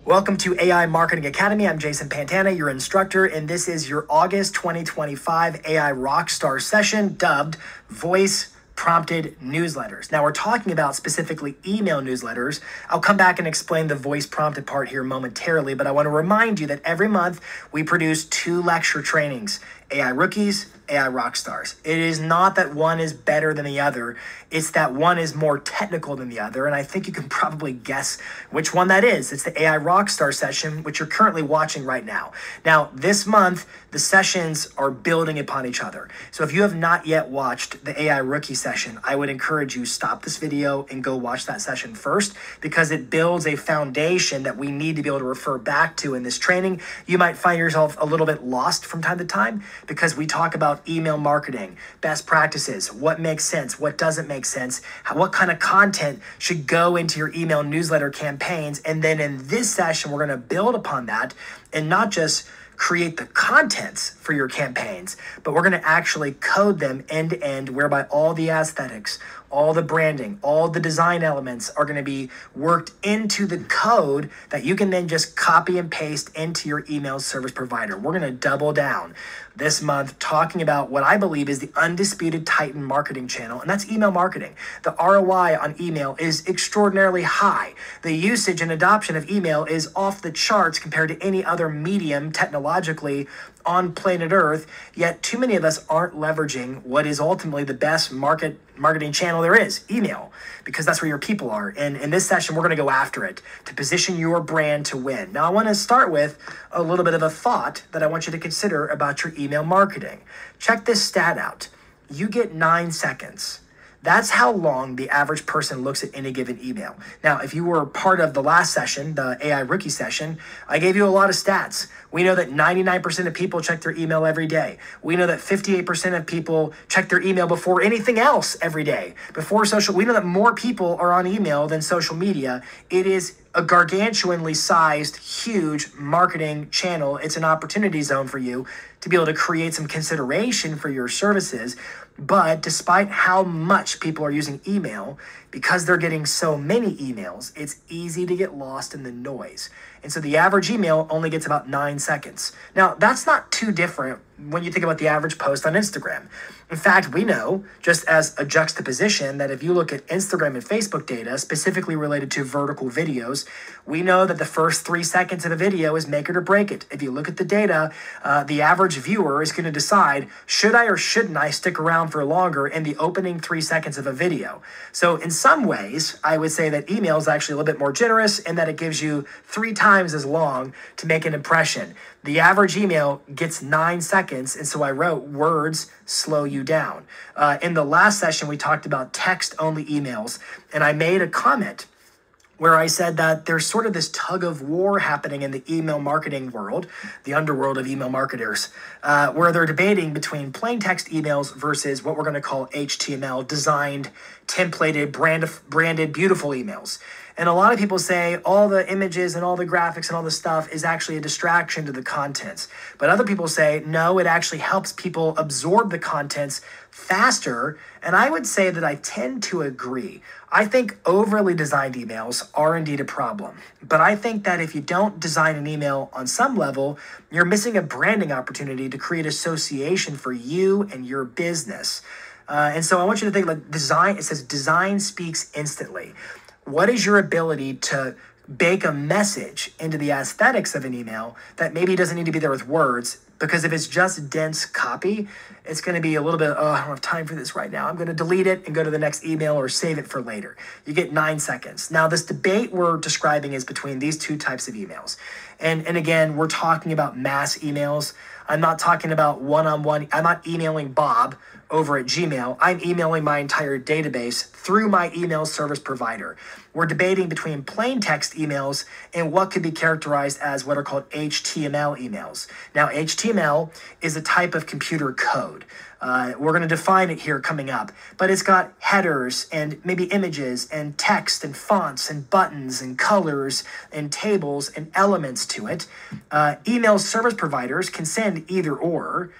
Welcome to AI Marketing Academy. I'm Jason Pantana, your instructor, and this is your August 2025 AI Rockstar session dubbed Voice Prompted Newsletters. Now we're talking about specifically email newsletters. I'll come back and explain the voice prompted part here momentarily, but I want to remind you that every month we produce 2 lecture trainings, AI Rookies, AI Rockstars. It is not that one is better than the other. It's that one is more technical than the other, and I think you can probably guess which one that is. It's the AI Rockstar session, which you're currently watching right now. Now, this month, the sessions are building upon each other. So if you have not yet watched the AI Rookie session, I would encourage you stop this video and go watch that session first, because it builds a foundation that we need to be able to refer back to in this training. You might find yourself a little bit lost from time to time because we talk about email marketing, best practices, what makes sense, what doesn't make sense, what kind of content should go into your email newsletter campaigns. And then in this session, we're going to build upon that and not just create the contents for your campaigns, but we're going to actually code them end to end, whereby all the aesthetics, all the branding, all the design elements are going to be worked into the code that you can then just copy and paste into your email service provider. We're going to double down this month talking about what I believe is the undisputed Titan marketing channel, and that's email marketing. The ROI on email is extraordinarily high. The usage and adoption of email is off the charts compared to any other medium technologically on planet Earth, yet too many of us aren't leveraging what is ultimately the best marketing channel there is, email, because that's where your people are. And in this session, we're going to go after it to position your brand to win. Now, I want to start with a little bit of a thought that I want you to consider about your email marketing. Check this stat out. You get 9 seconds. That's how long the average person looks at any given email. Now, if you were part of the last session, the AI Rookie session, I gave you a lot of stats. We know that 99% of people check their email every day. We know that 58% of people check their email before anything else every day. We know that more people are on email than social media. It is a gargantuanly sized, huge marketing channel. It's an opportunity zone for you to be able to create some consideration for your services. But despite how much people are using email, because they're getting so many emails, it's easy to get lost in the noise. And so the average email only gets about 9 seconds. Now, that's not too different when you think about the average post on Instagram. In fact, we know, just as a juxtaposition, that if you look at Instagram and Facebook data, specifically related to vertical videos, we know that the first 3 seconds of a video is make it or break it. If you look at the data, the average viewer is going to decide, should I or shouldn't I stick around for longer in the opening 3 seconds of a video? So in some ways, I would say that email is actually a little bit more generous in that it gives you 3 times as long to make an impression. The average email gets 9 seconds, and so I wrote, words slow you down. In the last session, we talked about text-only emails, and I made a comment where I said that there's sort of this tug of war happening in the email marketing world, the underworld of email marketers, where they're debating between plain text emails versus what we're going to call HTML, designed, templated, branded, beautiful emails. And a lot of people say all the images and all the graphics and all the stuff is actually a distraction to the contents. But other people say, no, it actually helps people absorb the contents faster. And I would say that I tend to agree. I think overly designed emails are indeed a problem. But I think that if you don't design an email on some level, you're missing a branding opportunity to create association for you and your business. And so I want you to think like design. It says design speaks instantly. What is your ability to bake a message into the aesthetics of an email that maybe doesn't need to be there with words? Because if it's just dense copy, it's going to be a little bit, I don't have time for this right now. I'm going to delete it and go to the next email or save it for later. You get 9 seconds. Now, this debate we're describing is between these 2 types of emails. And again, we're talking about mass emails. I'm not talking about one-on-one. I'm not emailing Bob over at Gmail. I'm emailing my entire database through my email service provider. We're debating between plain text emails and what could be characterized as what are called HTML emails. Now, HTML is a type of computer code. We're going to define it here coming up, but it's got headers and maybe images and text and fonts and buttons and colors and tables and elements to it. Email service providers can send either or.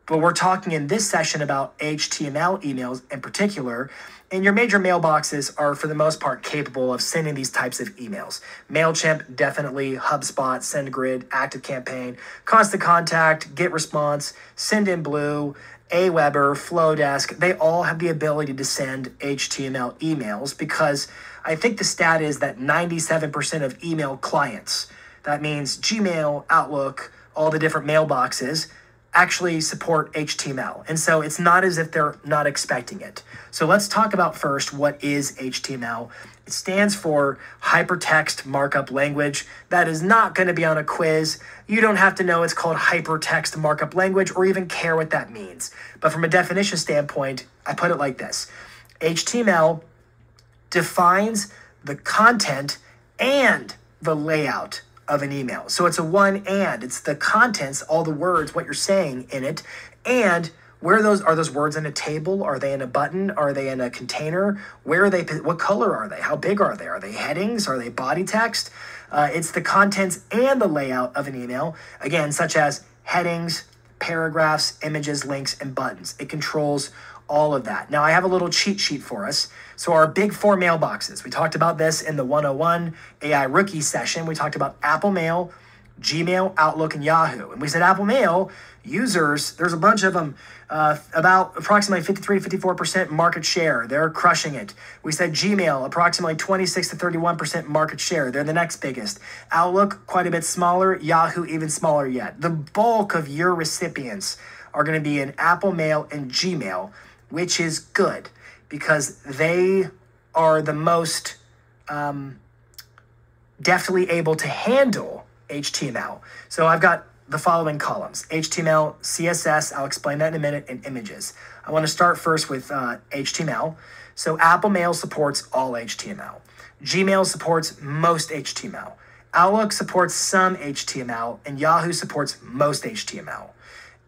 But we're talking in this session about HTML emails in particular. And your major mailboxes are, for the most part, capable of sending these types of emails. MailChimp, definitely. HubSpot, SendGrid, ActiveCampaign, Constant Contact, GetResponse, Sendinblue, Aweber, Flowdesk. They all have the ability to send HTML emails because I think the stat is that 97% of email clients, that means Gmail, Outlook, all the different mailboxes, actually support HTML. And so it's not as if they're not expecting it. So let's talk about first what is HTML. It stands for Hypertext Markup Language. That is not going to be on a quiz. You don't have to know it's called Hypertext Markup Language or even care what that means. But from a definition standpoint, I put it like this. HTML defines the content and the layout of an email. So it's a one and. It's the contents, all the words, what you're saying in it, and where are those words in a table? Are they in a button? Are they in a container? Where are they? What color are they? How big are they? Are they headings? Are they body text? It's the contents and the layout of an email, again, such as headings, paragraphs, images, links, and buttons. It controls all of that. Now I have a little cheat sheet for us. So our big four mailboxes, we talked about this in the 101 AI Rookie session. We talked about Apple Mail, Gmail, Outlook, and Yahoo. And we said Apple Mail users, there's a bunch of them, about approximately 53-54% market share. They're crushing it. We said Gmail, approximately 26-31% market share. They're the next biggest. Outlook, quite a bit smaller. Yahoo, even smaller yet. The bulk of your recipients are going to be in Apple Mail and Gmail, which is good because they are the most deftly able to handle HTML. So I've got the following columns: HTML, CSS, I'll explain that in a minute, and images. I want to start first with HTML. So Apple Mail supports all HTML. Gmail supports most HTML. Outlook supports some HTML, and Yahoo supports most HTML.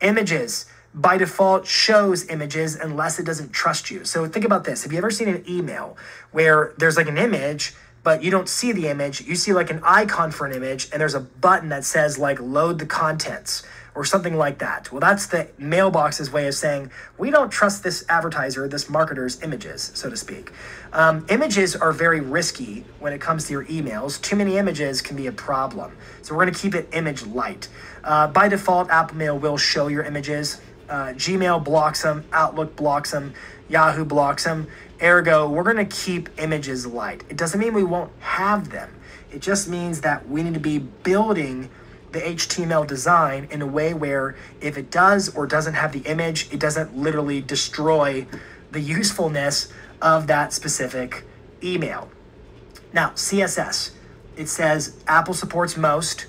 Images, by default, shows images unless it doesn't trust you. So think about this. Have you ever seen an email where there's like an image, but you don't see the image? You see like an icon for an image, and there's a button that says like load the contents or something like that. Well, that's the mailbox's way of saying, we don't trust this advertiser, this marketer's images, so to speak. Images are very risky when it comes to your emails. Too many images can be a problem. So we're going to keep it image light. By default, Apple Mail will show your images. Gmail blocks them, Outlook blocks them, Yahoo blocks them. Ergo, we're going to keep images light. It doesn't mean we won't have them. It just means that we need to be building the HTML design in a way where if it does or doesn't have the image, it doesn't literally destroy the usefulness of that specific email. Now, CSS. It says Apple supports most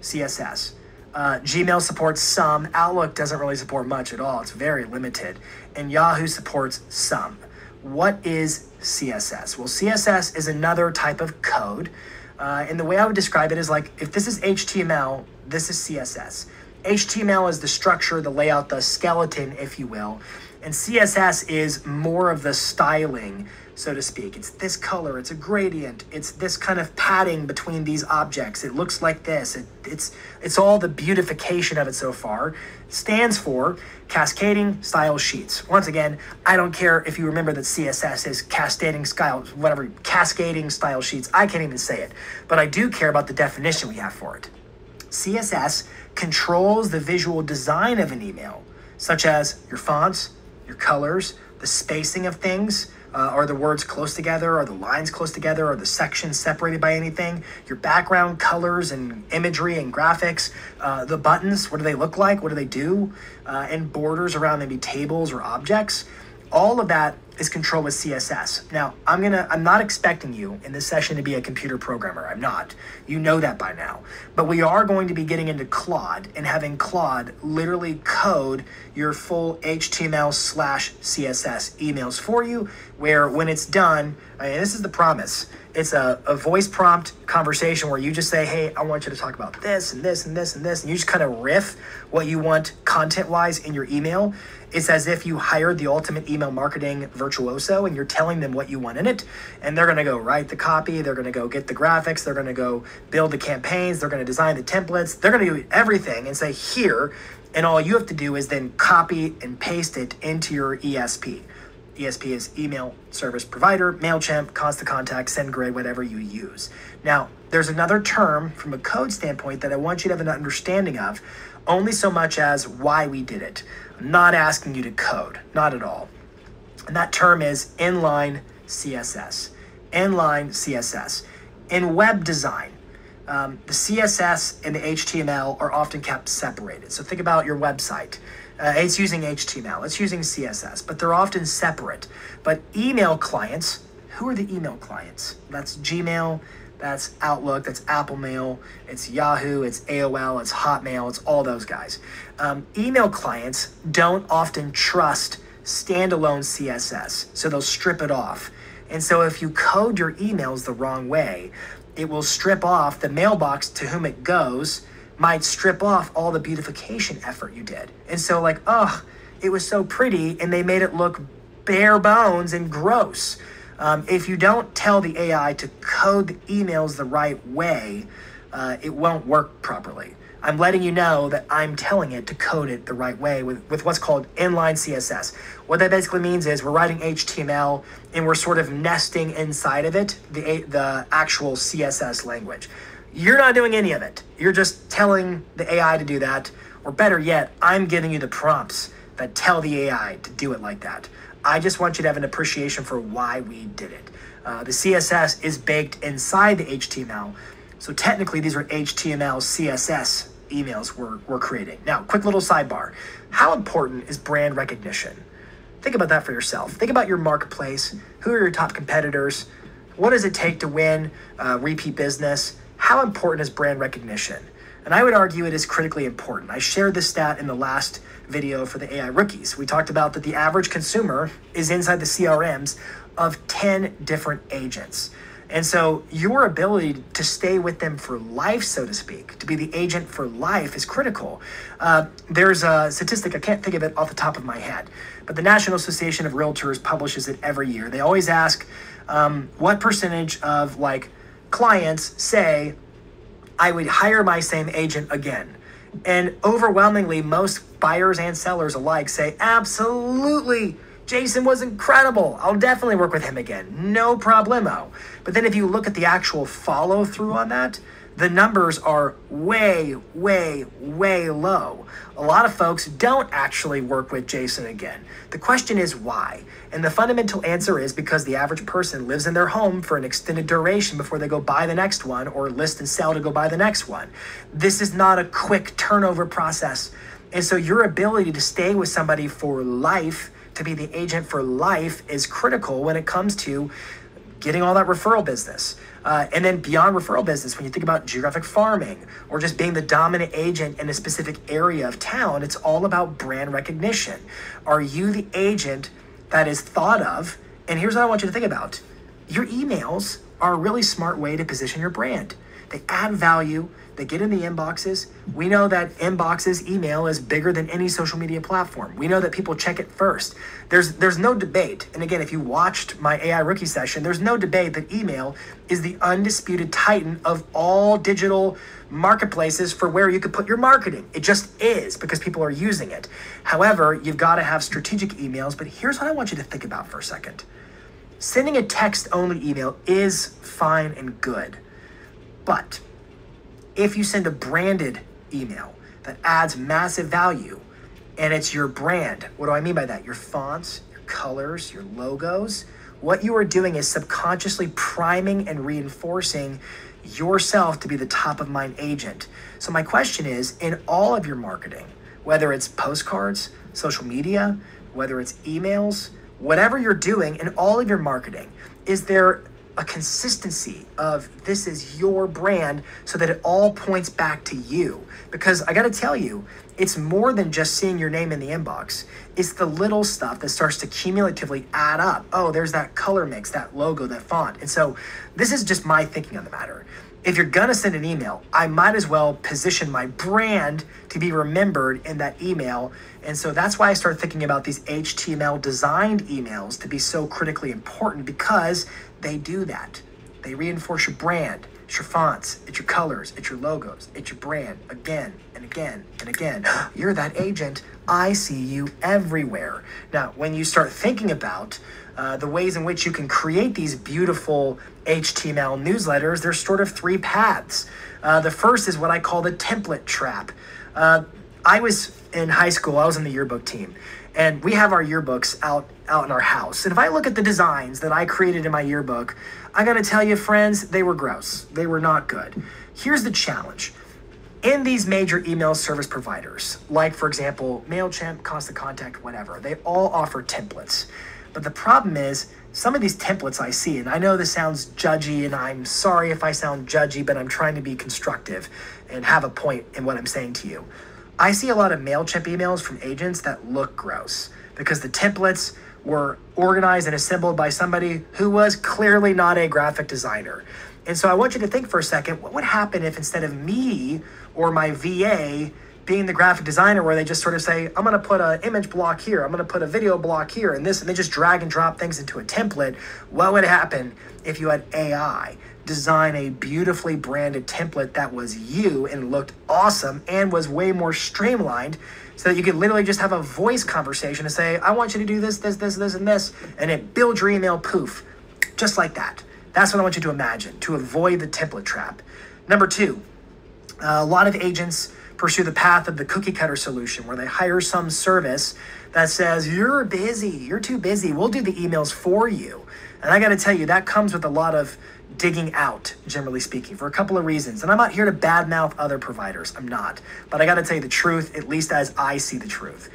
CSS. Gmail supports some. Outlook doesn't really support much at all. It's very limited. And Yahoo supports some. What is CSS? Well, CSS is another type of code. And the way I would describe it is like, if this is HTML, this is CSS. HTML is the structure, the layout, the skeleton, if you will. And CSS is more of the styling, so to speak. It's this color, it's a gradient, it's this kind of padding between these objects. It looks like this. It's all the beautification of it so far. It stands for Cascading Style Sheets. Once again, I don't care if you remember that CSS is cascading style sheets. I can't even say it, but I do care about the definition we have for it. CSS controls the visual design of an email, such as your fonts, your colors, the spacing of things. Are the words close together? Are the lines close together? Are the sections separated by anything? Your background colors and imagery and graphics. The buttons, what do they look like? What do they do? And borders around maybe tables or objects. All of that is controlled with CSS. Now, I'm not expecting you in this session to be a computer programmer. I'm not. You know that by now. But we are going to be getting into Claude and having Claude literally code your full HTML/CSS emails for you, where when it's done, this is the promise. It's a voice prompt conversation where you just say, hey, I want you to talk about this and this and this and this. And you just kind of riff what you want content-wise in your email. It's as if you hired the ultimate email marketing virtuoso and you're telling them what you want in it. And they're going to go write the copy. They're going to go get the graphics. They're going to go build the campaigns. They're going to design the templates. They're going to do everything and say, here. And all you have to do is then copy and paste it into your ESP. ESP is email service provider, MailChimp, Constant Contact, SendGrid, whatever you use. Now, there's another term from a code standpoint that I want you to have an understanding of, only so much as why we did it. I'm not asking you to code, not at all. And that term is inline CSS. Inline CSS. In web design, the CSS and the HTML are often kept separated. So think about your website. It's using HTML, it's using CSS, but they're often separate. But email clients, who are the email clients? That's Gmail, that's Outlook, that's Apple Mail, it's Yahoo, it's AOL, it's Hotmail, it's all those guys. Email clients don't often trust standalone CSS, so they'll strip it off. And so if you code your emails the wrong way, it will strip off the mailbox to whom it goes, might strip off all the beautification effort you did. And so like, oh, it was so pretty and they made it look bare bones and gross. If you don't tell the AI to code the emails the right way, it won't work properly. I'm letting you know that I'm telling it to code it the right way with what's called inline CSS. What that basically means is we're writing HTML and we're sort of nesting inside of it the actual CSS language. You're not doing any of it. You're just telling the AI to do that, or better yet, I'm giving you the prompts that tell the AI to do it like that. I just want you to have an appreciation for why we did it. The CSS is baked inside the HTML, so technically these are HTML CSS emails we're creating. Now, quick little sidebar. How important is brand recognition? Think about that for yourself. Think about your marketplace. Who are your top competitors? What does it take to win repeat business? How important is brand recognition? And I would argue it is critically important. I shared this stat in the last video for the AI rookies. We talked about that the average consumer is inside the CRMs of 10 different agents. And so your ability to stay with them for life, so to speak, to be the agent for life is critical. There's a statistic, I can't think of it off the top of my head, but the National Association of Realtors publishes it every year. They always ask what percentage of clients say, I would hire my same agent again. And overwhelmingly, most buyers and sellers alike say, absolutely, Jason was incredible. I'll definitely work with him again. No problemo. But then if you look at the actual follow through on that, the numbers are way, way, way low. A lot of folks don't actually work with Jason again. The question is why? And the fundamental answer is because the average person lives in their home for an extended duration before they go buy the next one or list and sell to go buy the next one. This is not a quick turnover process. And so your ability to stay with somebody for life, to be the agent for life, is critical when it comes to getting all that referral business. And then beyond referral business, when you think about geographic farming or just being the dominant agent in a specific area of town, it's all about brand recognition. Are you the agent that is thought of? And here's what I want you to think about. Your emails are a really smart way to position your brand. They add value. They get in the inboxes. We know that inboxes, email is bigger than any social media platform. We know that people check it first. There's no debate. And again, if you watched my AI rookie session, there's no debate that email is the undisputed titan of all digital marketplaces for where you could put your marketing. It just is, because people are using it. However, you've got to have strategic emails. But here's what I want you to think about for a second. Sending a text-only email is fine and good. But if you send a branded email that adds massive value and it's your brand, what do I mean by that? Your fonts, your colors, your logos. What you are doing is subconsciously priming and reinforcing yourself to be the top of mind agent. So my question is, in all of your marketing, whether it's postcards, social media, whether it's emails, whatever you're doing in all of your marketing, is there a consistency of this is your brand so that it all points back to you? Because I got to tell you, it's more than just seeing your name in the inbox. It's the little stuff that starts to cumulatively add up. Oh, there's that color mix, that logo, that font. And so this is just my thinking on the matter. If you're gonna send an email, I might as well position my brand to be remembered in that email. And so that's why I started thinking about these HTML designed emails to be so critically important, because they do that. They reinforce your brand. It's your fonts, it's your colors, it's your logos, it's your brand, again and again and again. You're that agent. I see you everywhere. Now, when you start thinking about the ways in which you can create these beautiful HTML newsletters, there's sort of three paths. The first is what I call the template trap. I was in high school, I was in the yearbook team, and we have our yearbooks out in our house. And if I look at the designs that I created in my yearbook, I gotta tell you, friends, they were gross. They were not good. Here's the challenge. In these major email service providers, like for example, MailChimp, Constant Contact, whatever, they all offer templates. But the problem is, some of these templates I see, and I know this sounds judgy, and I'm sorry if I sound judgy, but I'm trying to be constructive and have a point in what I'm saying to you. I see a lot of MailChimp emails from agents that look gross because the templates were organized and assembled by somebody who was clearly not a graphic designer. And so I want you to think for a second, what would happen if instead of me or my VA being the graphic designer, where they just sort of say, I'm going to put an image block here, I'm going to put a video block here, and they just drag and drop things into a template? What would happen if you had AI design a beautifully branded template that was you and looked awesome and was way more streamlined, so that you could literally just have a voice conversation and say, I want you to do this, this, this, this, and this, and it builds your email poof, just like that. That's what I want you to imagine, to avoid the template trap. Number two, a lot of agents pursue the path of the cookie cutter solution, where they hire some service that says, you're busy, you're too busy, we'll do the emails for you. And I gotta tell you, that comes with a lot of digging out, generally speaking, for a couple of reasons. And I'm not here to badmouth other providers, I'm not. But I gotta tell you the truth, at least as I see the truth.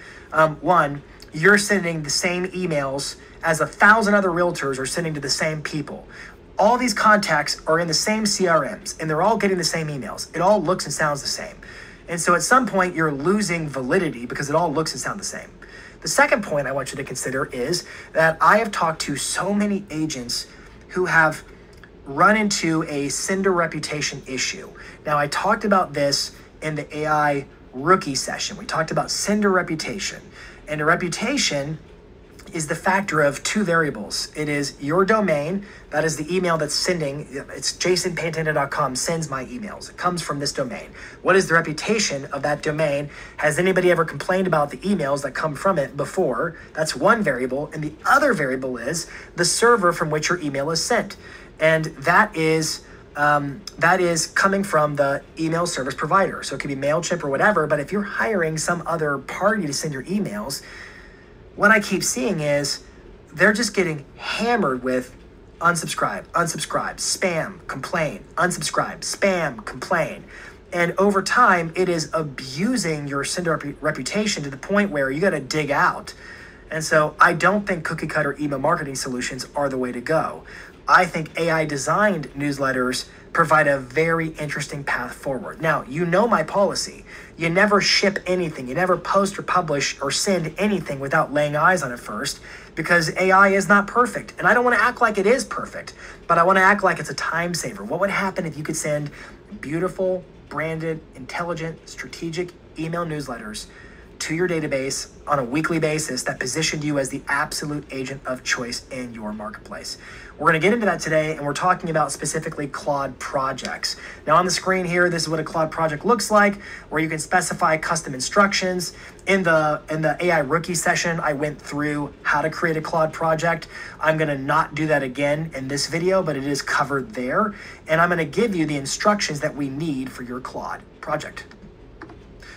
One, you're sending the same emails as 1,000 other realtors are sending to the same people. All these contacts are in the same CRMs, and they're all getting the same emails. It all looks and sounds the same. And so at some point, you're losing validity because it all looks and sounds the same. The second point I want you to consider is that I have talked to so many agents who have run into a sender reputation issue. Now, I talked about this in the AI rookie session. We talked about sender reputation. And a reputation is the factor of two variables. It is your domain, that is the email that's sending, it's jasonpantana.com sends my emails. It comes from this domain. What is the reputation of that domain? Has anybody ever complained about the emails that come from it before? That's one variable. And the other variable is the server from which your email is sent. And that is coming from the email service provider. So it could be MailChimp or whatever, but if you're hiring some other party to send your emails, what I keep seeing is they're just getting hammered with unsubscribe, unsubscribe, spam, complain, unsubscribe, spam, complain. And over time, it is abusing your sender reputation to the point where you got to dig out. And so I don't think cookie cutter email marketing solutions are the way to go. I think AI designed newsletters provide a very interesting path forward. Now, you know my policy. You never ship anything. You never post or publish or send anything without laying eyes on it first, because AI is not perfect. And I don't want to act like it is perfect, but I want to act like it's a time saver. What would happen if you could send beautiful, branded, intelligent, strategic email newsletters to your database on a weekly basis that positioned you as the absolute agent of choice in your marketplace? We're going to get into that today, and we're talking about specifically Claude projects. Now on the screen here, this is what a Claude project looks like, where you can specify custom instructions. In the AI rookie session, I went through how to create a Claude project. I'm going to not do that again in this video, but it is covered there. And I'm going to give you the instructions that we need for your Claude project.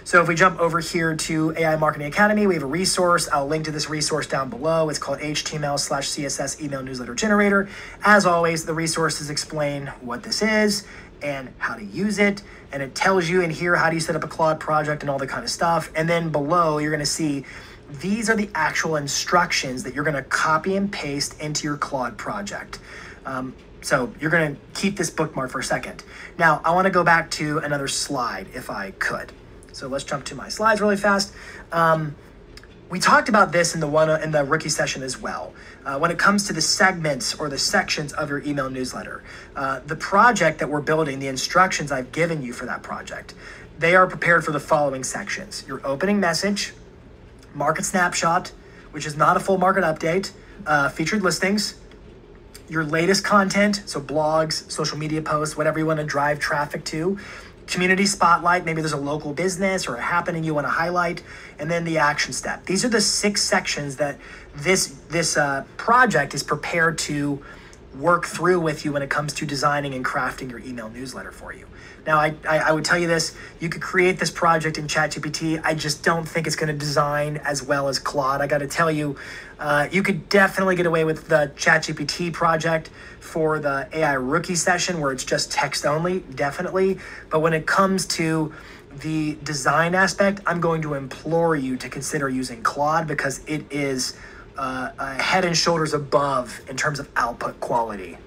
So if we jump over here to AI Marketing Academy, we have a resource. I'll link to this resource down below. It's called HTML/CSS Email Newsletter Generator. As always, the resources explain what this is and how to use it. And it tells you in here how do you set up a Claude project and all that kind of stuff. And then below, you're going to see these are the actual instructions that you're going to copy and paste into your Claude project. So you're going to keep this bookmark for a second. Now, I want to go back to another slide if I could. So let's jump to my slides really fast. We talked about this in the rookie session as well. When it comes to the segments or the sections of your email newsletter, the project that we're building, the instructions I've given you for that project, they are prepared for the following sections: your opening message, market snapshot, which is not a full market update, featured listings, your latest content, so blogs, social media posts, whatever you want to drive traffic to, community spotlight, maybe there's a local business or a happening you want to highlight, and then the action step. These are the 6 sections that this project is prepared to work through with you when it comes to designing and crafting your email newsletter for you. Now, I would tell you this: you could create this project in ChatGPT. I just don't think it's going to design as well as Claude. I got to tell you, you could definitely get away with the ChatGPT project for the AI rookie session where it's just text only, definitely. But when it comes to the design aspect, I'm going to implore you to consider using Claude because it is head and shoulders above in terms of output quality.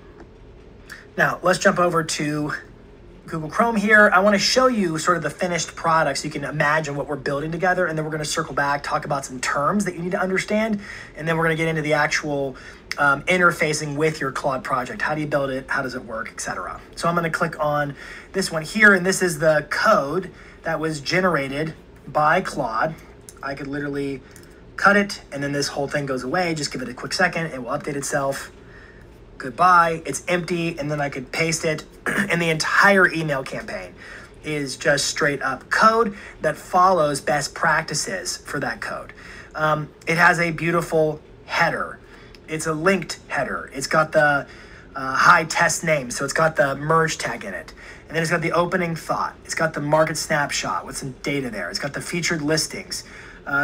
Now, let's jump over to Google Chrome here. I want to show you sort of the finished product so you can imagine what we're building together, and then we're going to circle back, talk about some terms that you need to understand, and then we're going to get into the actual interfacing with your Claude project. How do you build it? How does it work, etc. So I'm going to click on this one here, and this is the code that was generated by Claude. I could literally cut it, and then this whole thing goes away. Just give it a quick second. It will update itself. Goodbye. It's empty, and then I could paste it, and the entire email campaign is just straight up code that follows best practices for that code. It has a beautiful header. It's a linked header. It's got the high test name, so it's got the merge tag in it. And then it's got the opening thought. It's got the market snapshot with some data there. It's got the featured listings.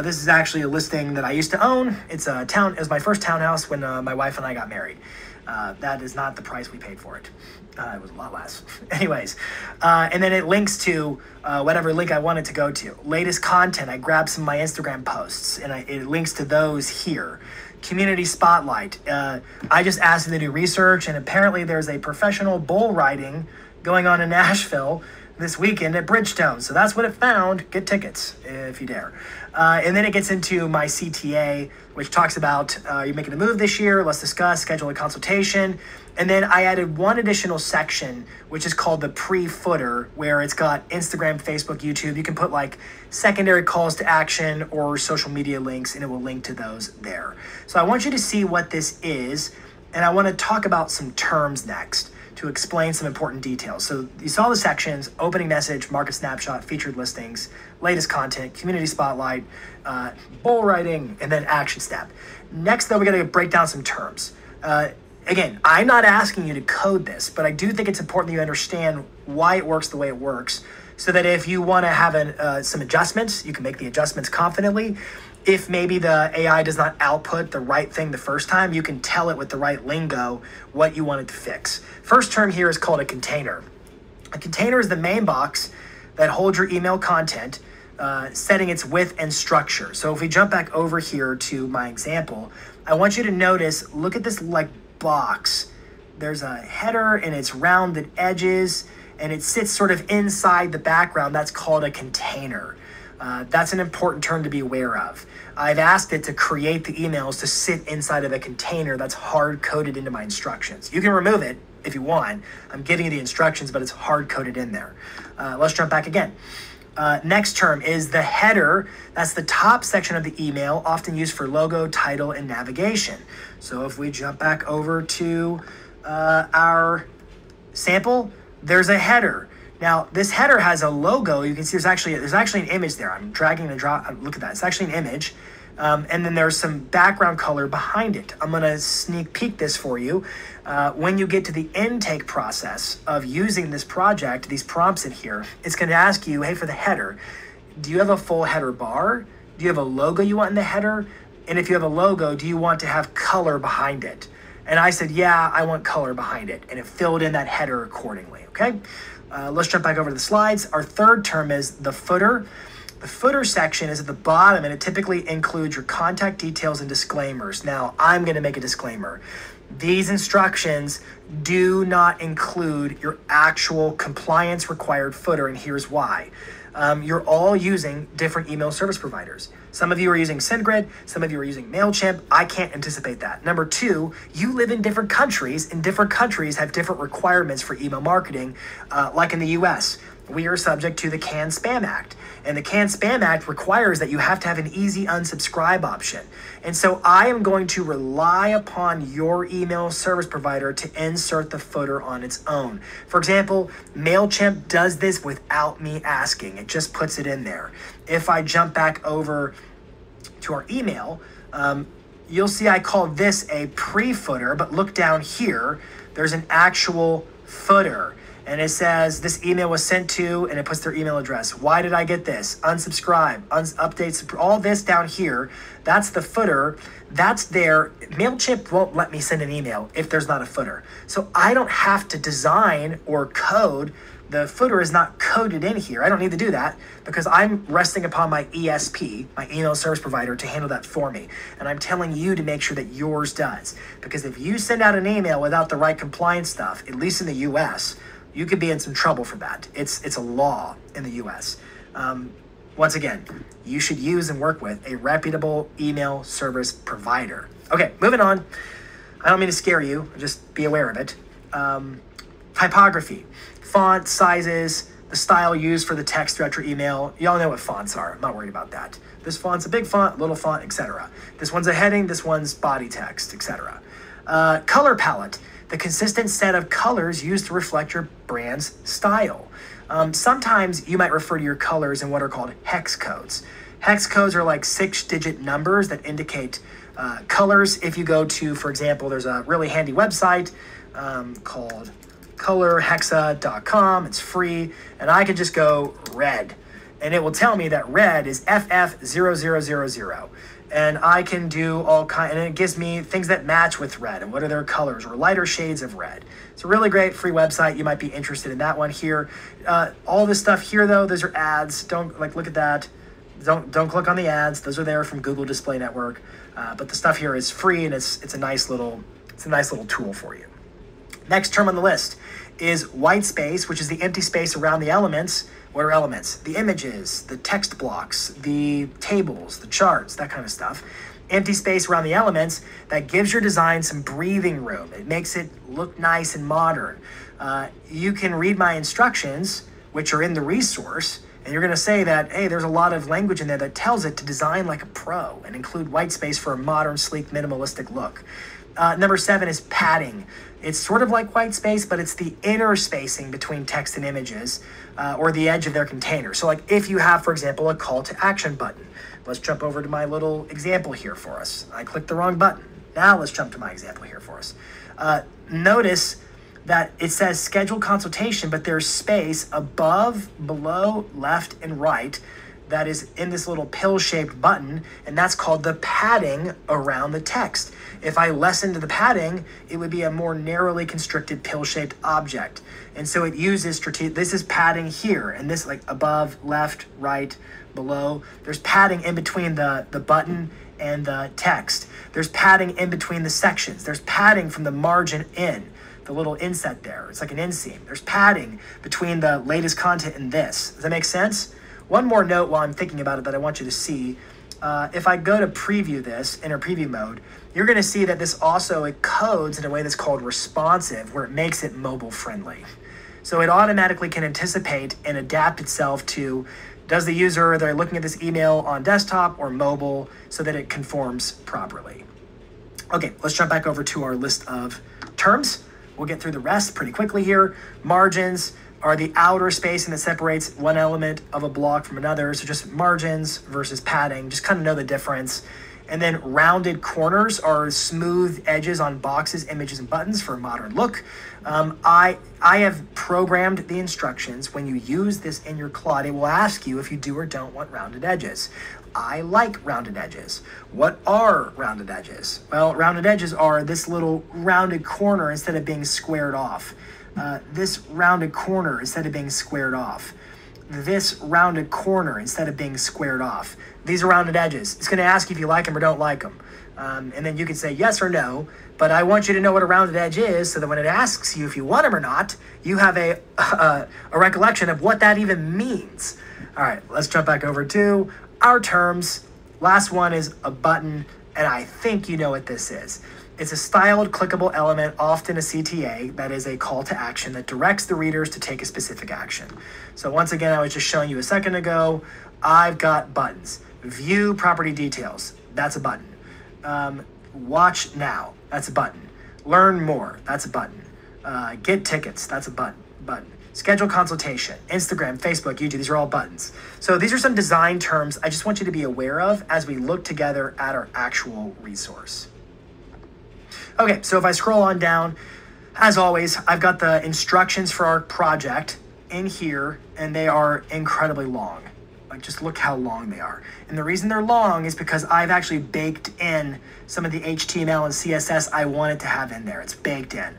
This is actually a listing that I used to own. It was my first townhouse when my wife and I got married. That is not the price we paid for it. It was a lot less. Anyways, and then it links to whatever link I want it to go to. Latest content, I grabbed some of my Instagram posts, and it links to those here. Community spotlight. I just asked them to do research, and apparently there's a professional bull riding going on in Nashville this weekend at Bridgestone. So that's what it found. Get tickets if you dare. And then it gets into my CTA, which talks about you're making a move this year. Let's discuss, schedule a consultation. And then I added one additional section, which is called the pre-footer, where it's got Instagram, Facebook, YouTube. You can put like secondary calls to action or social media links, and it will link to those there. So I want you to see what this is, and I want to talk about some terms next to explain some important details. So you saw the sections: opening message, market snapshot, featured listings, latest content, community spotlight, bull riding, and then action step. Next, though, we're gonna break down some terms. Again, I'm not asking you to code this, but I do think it's important that you understand why it works the way it works, so that if you wanna have some adjustments, you can make the adjustments confidently. If maybe the AI does not output the right thing the first time, you can tell it with the right lingo what you want it to fix. First term here is called a container. A container is the main box that holds your email content, setting its width and structure. So if we jump back over here to my example, I want you to notice, look at this like box. There's a header and it's rounded edges, and it sits sort of inside the background. That's called a container. That's an important term to be aware of. I've asked it to create the emails to sit inside of a container that's hard-coded into my instructions. You can remove it if you want. I'm giving you the instructions, but it's hard-coded in there. Let's jump back again. Next term is the header. That's the top section of the email, often used for logo, title, and navigation. So if we jump back over to our sample, there's a header. Now, this header has a logo. You can see there's actually an image there. I'm dragging and drop. Look at that. It's actually an image. And then there's some background color behind it. I'm going to sneak peek this for you. When you get to the intake process of using this project, these prompts in here, it's going to ask you, hey, for the header, do you have a full header bar? Do you have a logo you want in the header? And if you have a logo, do you want to have color behind it? And I said, yeah, I want color behind it. And it filled in that header accordingly, okay? Let's jump back over to the slides. Our third term is the footer. The footer section is at the bottom, and it typically includes your contact details and disclaimers. Now, I'm going to make a disclaimer. These instructions do not include your actual compliance required footer, and here's why. You're all using different email service providers. Some of you are using SendGrid, some of you are using MailChimp. I can't anticipate that. Number two, you live in different countries, and different countries have different requirements for email marketing. Like in the US, we are subject to the CAN-SPAM Act. And the CAN-SPAM Act requires that you have to have an easy unsubscribe option. And so I am going to rely upon your email service provider to insert the footer on its own. For example, MailChimp does this without me asking. It just puts it in there. If I jump back over to our email, you'll see I call this a pre-footer, but look down here, there's an actual footer. And it says this email was sent to, and it puts their email address. Why did I get this? Unsubscribe, updates, all this down here. That's the footer. That's there. MailChimp won't let me send an email if there's not a footer. So I don't have to design or code. The footer is not coded in here. I don't need to do that because I'm resting upon my ESP, my email service provider, to handle that for me. And I'm telling you to make sure that yours does. Because if you send out an email without the right compliance stuff, at least in the US, you could be in some trouble for that. It's a law in the US. Once again, you should use and work with a reputable email service provider. Okay, moving on. I don't mean to scare you, just be aware of it. Typography, font sizes, the style used for the text throughout your email. Y'all know what fonts are. I'm not worried about that. This font's a big font, little font, etc. This one's a heading, this one's body text, etc. Color palette, the consistent set of colors used to reflect your brand's style. Sometimes you might refer to your colors in what are called hex codes. Hex codes are like 6-digit numbers that indicate colors. If you go to, for example, there's a really handy website called colorhexa.com. It's free, and I can just go red, and it will tell me that red is FF0000. And I can do all kinds, and it gives me things that match with red and what are their colors or lighter shades of red. It's a really great free website. You might be interested in that one here. All this stuff here, though, those are ads. Don't look at that. Don't click on the ads. Those are there from Google Display Network. But the stuff here is free, and it's a nice little tool for you. Next term on the list is white space, which is the empty space around the elements. What are elements? The images, the text blocks, the tables, the charts, that kind of stuff. Empty space around the elements that gives your design some breathing room. It makes it look nice and modern. You can read my instructions, which are in the resource, and you're going to say that, hey, there's a lot of language in there that tells it to design like a pro and include white space for a modern, sleek, minimalistic look. Number 7 is padding. It's sort of like white space, but it's the inner spacing between text and images or the edge of their container. So like if you have, for example, a call to action button. Let's jump over to my little example here for us. I clicked the wrong button. Now let's jump to my example here for us. Notice that it says schedule consultation, but there's space above, below, left, and right that is in this little pill-shaped button, and that's called the padding around the text. If I lessened the padding, it would be a more narrowly constricted pill-shaped object. And so it uses this is padding here, and this like above, left, right, below. There's padding in between the button and the text. There's padding in between the sections. There's padding from the margin in, the little inset there. It's like an inseam. There's padding between the latest content and this. Does that make sense? One more note while I'm thinking about it that I want you to see. If I go to preview this, enter preview mode, you're going to see that this also it codes in a way that's called responsive, where it makes it mobile friendly. So it automatically can anticipate and adapt itself to, does the user, they're looking at this email on desktop or mobile, so that it conforms properly. Okay, let's jump back over to our list of terms. We'll get through the rest pretty quickly here. Margins are the outer spacing that separates one element of a block from another. So just margins versus padding, just kind of know the difference. And then rounded corners are smooth edges on boxes, images, and buttons for a modern look. I have programmed the instructions. When you use this in your Claude, it will ask you if you do or don't want rounded edges. I like rounded edges. What are rounded edges? Well, rounded edges are this little rounded corner instead of being squared off. This rounded corner instead of being squared off. this rounded corner instead of being squared off. These are rounded edges. It's going to ask you if you like them or don't like them. And then you can say yes or no, but I want you to know what a rounded edge is so that when it asks you if you want them or not, you have a recollection of what that even means. All right, let's jump back over to our terms. Last one is a button, and I think you know what this is. It's a styled clickable element, often a CTA, that is a call to action that directs the readers to take a specific action. So once again, I was just showing you a second ago, I've got buttons. View property details, that's a button. Watch now, that's a button. Learn more, that's a button. Get tickets, that's a button. Schedule consultation, Instagram, Facebook, YouTube, these are all buttons. So these are some design terms I just want you to be aware of as we look together at our actual resource. Okay, so if I scroll on down, as always, I've got the instructions for our project in here, and they are incredibly long. Like, just look how long they are. And the reason they're long is because I've actually baked in some of the HTML and CSS I wanted to have in there. It's baked in.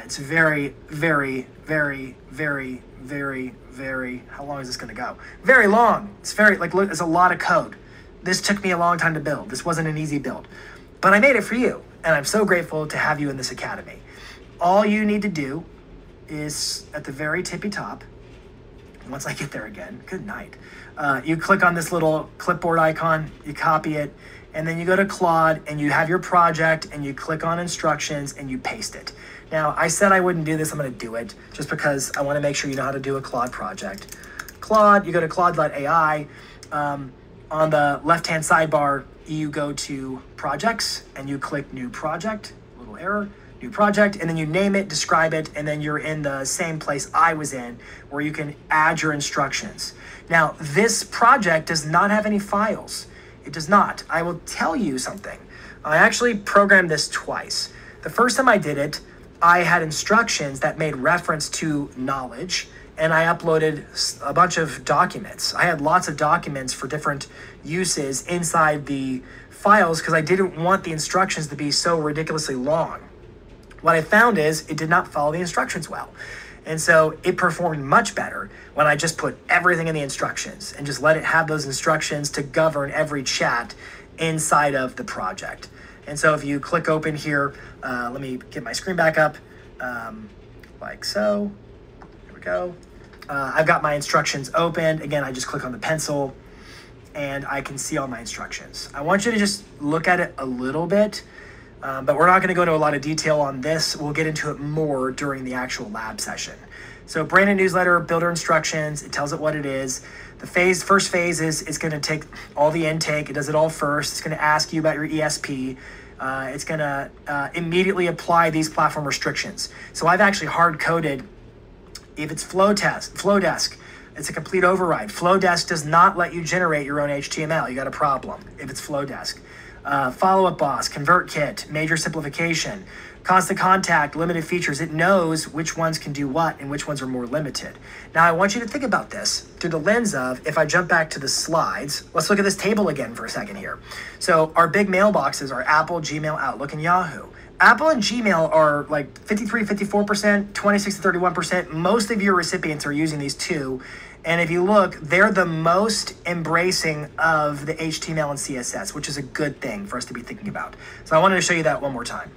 It's very, very, very, very, very, very, how long is this gonna go? Very long. It's very, like, look, it's a lot of code. This took me a long time to build. This wasn't an easy build, but I made it for you. And I'm so grateful to have you in this academy. All you need to do is at the very tippy top, once I get there again, good night. You click on this little clipboard icon, you copy it, and then you go to Claude and you have your project and you click on instructions and you paste it. Now, I said I wouldn't do this, I'm gonna do it just because I wanna make sure you know how to do a Claude project. Claude, you go to claude.ai. On the left-hand sidebar, you go to projects and you click new project, little error, new project, and then you name it, describe it, and then you're in the same place I was in where you can add your instructions. Now, this project does not have any files. It does not. I will tell you something. I actually programmed this twice. The first time I did it, I had instructions that made reference to knowledge, and I uploaded a bunch of documents. I had lots of documents for different uses inside the files because I didn't want the instructions to be so ridiculously long. What I found is it did not follow the instructions well. And so it performed much better when I just put everything in the instructions and just let it have those instructions to govern every chat inside of the project. And so if you click open here, let me get my screen back up, like so. There we go. I've got my instructions opened. Again, I just click on the pencil and I can see all my instructions. I want you to just look at it a little bit, but we're not going to go into a lot of detail on this. We'll get into it more during the actual lab session. So branded newsletter, builder instructions, it tells it what it is. The first phase is it's going to take all the intake. It does it all first. It's going to ask you about your ESP. It's going to immediately apply these platform restrictions. So I've actually hard-coded if it's Flowdesk, it's a complete override. Flowdesk does not let you generate your own HTML. You got a problem if it's Flowdesk. Follow-up boss, ConvertKit, major simplification, constant contact, limited features. It knows which ones can do what and which ones are more limited. Now, I want you to think about this through the lens of, if I jump back to the slides, let's look at this table again for a second here. So our big mailboxes are Apple, Gmail, Outlook, and Yahoo. Apple and Gmail are like 53, 54%, 26 to 31%. Most of your recipients are using these two. And if you look, they're the most embracing of the HTML and CSS, which is a good thing for us to be thinking about. So I wanted to show you that one more time.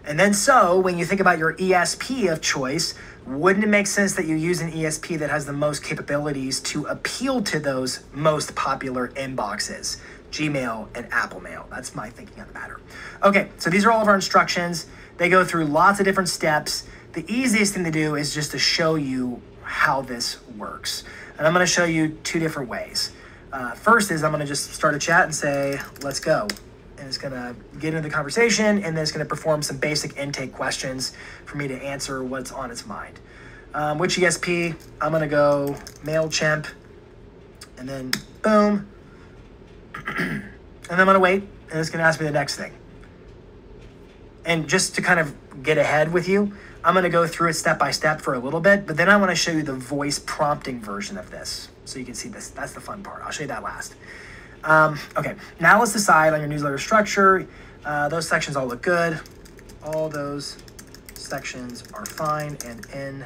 And then so when you think about your ESP of choice, wouldn't it make sense that you use an ESP that has the most capabilities to appeal to those most popular inboxes? Gmail and Apple Mail. That's my thinking on the matter. Okay, so these are all of our instructions. They go through lots of different steps. The easiest thing to do is just to show you how this works. And I'm going to show you two different ways. First is I'm going to just start a chat and say, let's go. And it's going to get into the conversation, and then it's going to perform some basic intake questions for me to answer what's on its mind. Which ESP? I'm going to go MailChimp, and then boom. And then I'm going to wait, and it's going to ask me the next thing. And just to kind of get ahead with you, I'm going to go through it step by step for a little bit, but then I want to show you the voice prompting version of this so you can see this. That's the fun part. I'll show you that last. Okay, now let's decide on your newsletter structure. Those sections all look good. All those sections are fine and in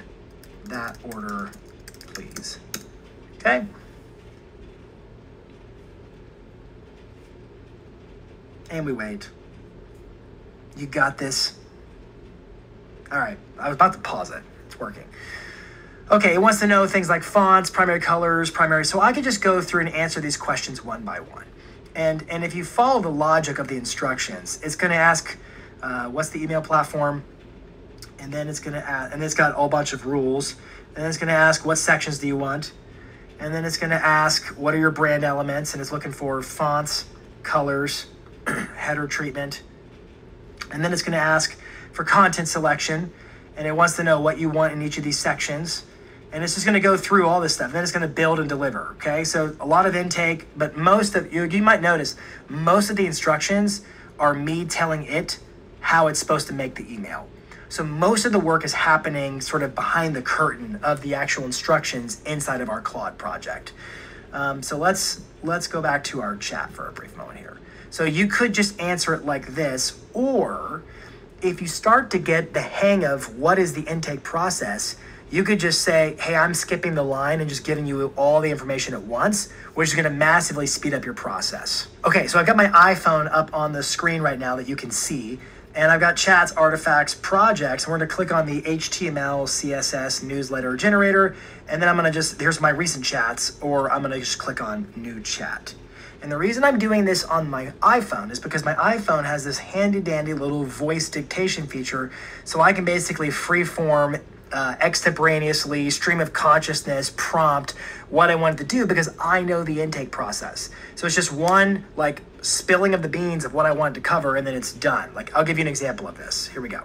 that order, please. Okay. And we wait. You got this. All right, I was about to pause it. It's working. Okay, it wants to know things like fonts, primary colors, primary. So I could just go through and answer these questions one by one. And if you follow the logic of the instructions, it's going to ask, what's the email platform? And then it's going to ask, and it's got a whole bunch of rules. And then it's going to ask, what sections do you want? And then it's going to ask, what are your brand elements? And it's looking for fonts, colors, header treatment. And then it's going to ask for content selection, and it wants to know what you want in each of these sections. And it's just going to go through all this stuff. Then it's going to build and deliver. Okay, so a lot of intake, but most of you might notice most of the instructions are me telling it how it's supposed to make the email. So most of the work is happening sort of behind the curtain of the actual instructions inside of our Claude project. So let's go back to our chat for a brief moment here. So you could just answer it like this, or if you start to get the hang of what is the intake process, you could just say, hey, I'm skipping the line and just giving you all the information at once, which is going to massively speed up your process. Okay, so I've got my iPhone up on the screen right now that you can see, and I've got chats, artifacts, projects, and we're going to click on the HTML, CSS newsletter generator, and then I'm going to here's my recent chats, or I'm going to just click on new chat. And the reason I'm doing this on my iPhone is because my iPhone has this handy dandy little voice dictation feature, so I can basically freeform, extemporaneously, stream of consciousness, prompt what I want it to do because I know the intake process. So it's just one like spilling of the beans of what I want it to cover, and then it's done. Like, I'll give you an example of this. Here we go.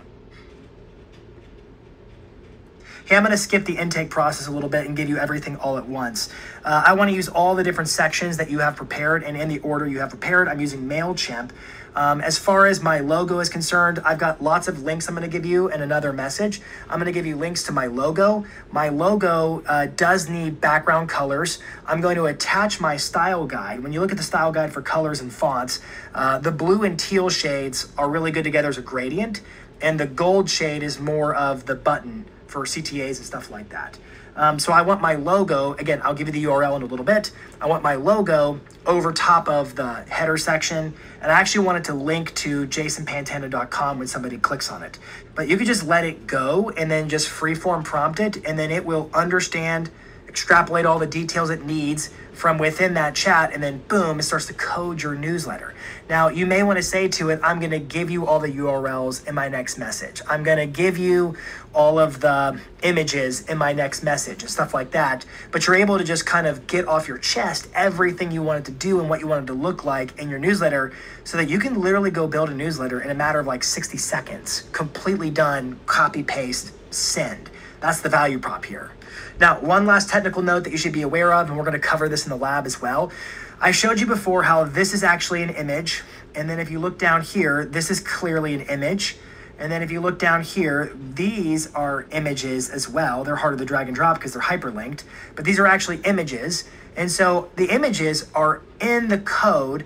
Hey, I'm going to skip the intake process a little bit and give you everything all at once. I want to use all the different sections that you have prepared, and in the order you have prepared, I'm using MailChimp. As far as my logo is concerned, I've got lots of links I'm going to give you and another message. I'm going to give you links to my logo. My logo does need background colors. I'm going to attach my style guide. When you look at the style guide for colors and fonts, the blue and teal shades are really good together as a gradient, and the gold shade is more of the button for CTAs and stuff like that. So I want my logo, again, I'll give you the URL in a little bit. I want my logo over top of the header section, and I actually want it to link to jasonpantana.com when somebody clicks on it. But you could just let it go and then just freeform prompt it, and then it will understand, extrapolate all the details it needs from within that chat, and then boom, it starts to code your newsletter. Now, you may want to say to it, I'm going to give you all the URLs in my next message. I'm going to give you all of the images in my next message and stuff like that. But you're able to just kind of get off your chest everything you want it to do and what you want it to look like in your newsletter, so that you can literally go build a newsletter in a matter of like 60 seconds, completely done, copy, paste, send. That's the value prop here. Now, one last technical note that you should be aware of, and we're going to cover this in the lab as well. I showed you before how this is actually an image, and then if you look down here, this is clearly an image. And then if you look down here, these are images as well. They're harder to drag and drop because they're hyperlinked, but these are actually images. And so the images are in the code,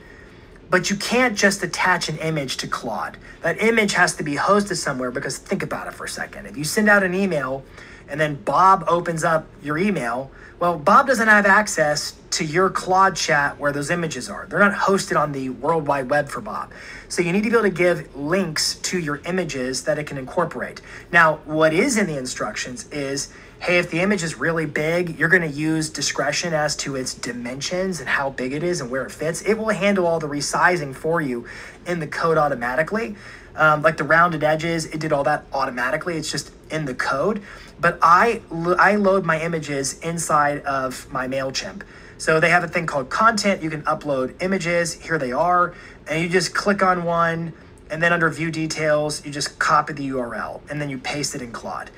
but you can't just attach an image to Claude. That image has to be hosted somewhere, because think about it for a second. If you send out an email and then Bob opens up your email, well, Bob doesn't have access to your Claude chat where those images are. They're not hosted on the World Wide Web for Bob. So you need to be able to give links to your images that it can incorporate. Now, what is in the instructions is, hey, if the image is really big, you're going to use discretion as to its dimensions and how big it is and where it fits. It will handle all the resizing for you in the code automatically. Like the rounded edges, it did all that automatically. It's just in the code. But I load my images inside of my MailChimp. So they have a thing called content. You can upload images. Here they are. And you just click on one, and then under view details, you just copy the URL, and then you paste it in Claude.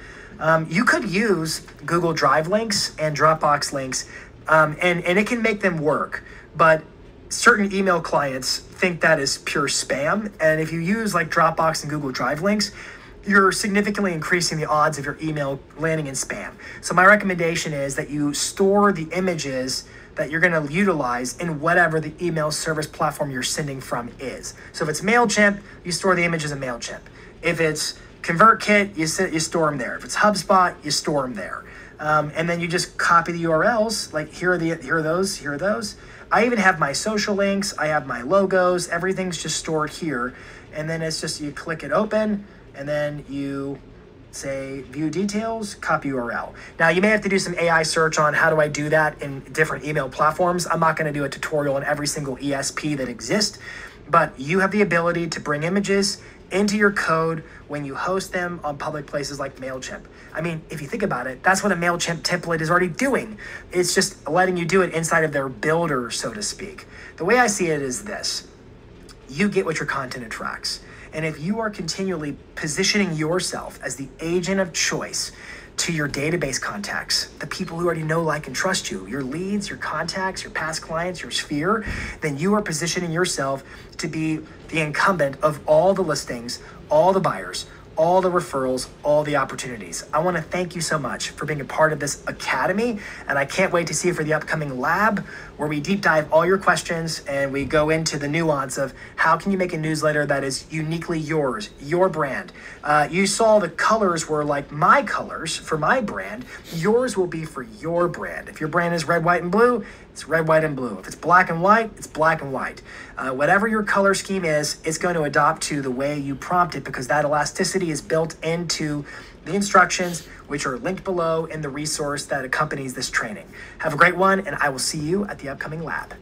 You could use Google Drive links and Dropbox links, and it can make them work. But certain email clients think that is pure spam. And if you use like Dropbox and Google Drive links, you're significantly increasing the odds of your email landing in spam. So my recommendation is that you store the images that you're going to utilize in whatever the email service platform you're sending from is. So if it's MailChimp, you store the images in MailChimp. If it's ConvertKit, you store them there. If it's HubSpot, you store them there. And then you just copy the URLs. Like here are those. I even have my social links. I have my logos. Everything's just stored here. And then it's just, you click it open, and then you say view details, copy URL. Now you may have to do some AI search on how do I do that in different email platforms. I'm not going to do a tutorial on every single ESP that exists, but you have the ability to bring images into your code when you host them on public places like MailChimp. I mean, if you think about it, that's what a MailChimp template is already doing. It's just letting you do it inside of their builder, so to speak. The way I see it is this: you get what your content attracts. And if you are continually positioning yourself as the agent of choice to your database contacts, the people who already know, like, and trust you, your leads, your contacts, your past clients, your sphere, then you are positioning yourself to be the incumbent of all the listings, all the buyers, all the referrals, all the opportunities. I want to thank you so much for being a part of this academy, and I can't wait to see you for the upcoming lab where we deep dive all your questions and we go into the nuance of how can you make a newsletter that is uniquely yours, your brand. You saw the colors were like my colors for my brand. Yours will be for your brand. If your brand is red, white, and blue, it's red, white, and blue. If it's black and white, it's black and white. Whatever your color scheme is, it's going to adopt to the way you prompt it, because that elasticity is built into the instructions, which are linked below in the resource that accompanies this training. Have a great one, and I will see you at the upcoming lab.